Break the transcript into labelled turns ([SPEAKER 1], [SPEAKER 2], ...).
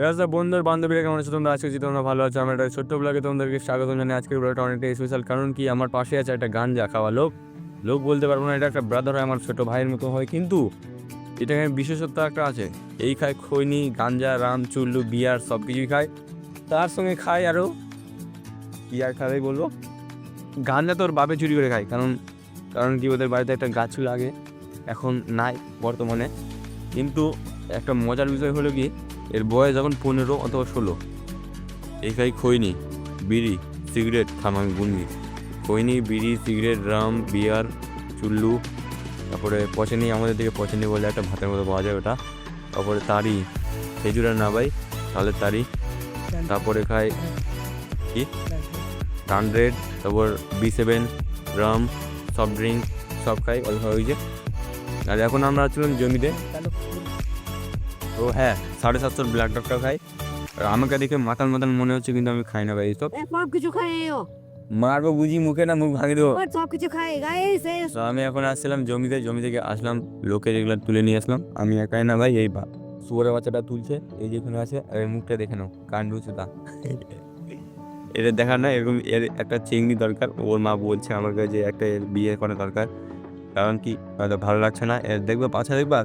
[SPEAKER 1] রাস্তা বন্ধুর বান্ধবীরা কেমন আছো তোমরা? আজকে যদি তোমরা ভালো আছো, আমার একটা ছোট্ট ব্লগে তোমাদেরকে স্বাগত জানাই। আজকের ব্লগটা অনেকটা স্পেশাল, কারণ কি আমার পাশে আছে একটা গাঞ্জা খাওয়া লোক। লোক বলতে পারবো না, এটা একটা ব্রাদার হয়, আমার ছোট ভাইয়ের মতো হয়, কিন্তু এটাকে বিশেষত্ব একটা আছে। এই খায় খৈনি, গাঞ্জা, রাম, চুল্লু, বিয়ার সব কিছুই খায়। তার সঙ্গে খায় আরও বিয়ার খাবেই বলবো, গাঞ্জা তোর বাপে চুরি করে খায়। কারণ কারণ কি ওদের বাড়িতে একটা গাছ ছিল আগে, এখন নাই বর্তমানে। কিন্তু একটা মজার বিষয় হলো কি, এর বয়স যখন 15 অথবা 16, এই খাই খৈনি, বিড়ি, সিগারেট, আমি গুনবি, খৈনি, বিড়ি, সিগারেট, রাম, বিয়ার, চুল্লু, তারপরে পচেনি, আমাদের দিকে পচেনি বলে একটা ভাতের মতো পাওয়া যায় ওটা, তারপরে তারি, খেজুরের না ভাই, তাহলে তারি, তারপরে খাই কি 100, তারপর B7, রাম, সফট ড্রিঙ্ক সব খাই অল্প হয়েছে। আর এখন আমরা ছিলাম জমিতে, তো হ্যাঁ 750 ব্ল্যাক ডগটা খাই। আর আমাকে দেখে মাতাল মাতাল মনে হচ্ছে, কিন্তু আমি খাই না ভাই এইসব।
[SPEAKER 2] সব কিছু খাই ও,
[SPEAKER 1] মারবো বুঝি মুখে, না মুখ ভাঙি দেবো।
[SPEAKER 2] সব কিছু খাই গাইস।
[SPEAKER 1] তো আমি এখন আসছিলাম জমিতে, জমি থেকে আসলাম, লোকের এগুলো তুলে নিয়ে আসলাম। আমি একাই না ভাই, এই শুয়োরের বাচ্চাটা তুলছে, এই যেখানে আছে। আর এর মুখটা দেখে নাও, কান্ডু সুদা। এদের দেখার না, এরকম এর একটা চিংড়ি দরকার। ওর মা বলছে আমাকে যে একটা এর বিয়ে করা দরকার, কারণ কি হয়তো ভালো লাগছে না। এর দেখবে পাছা দেখবা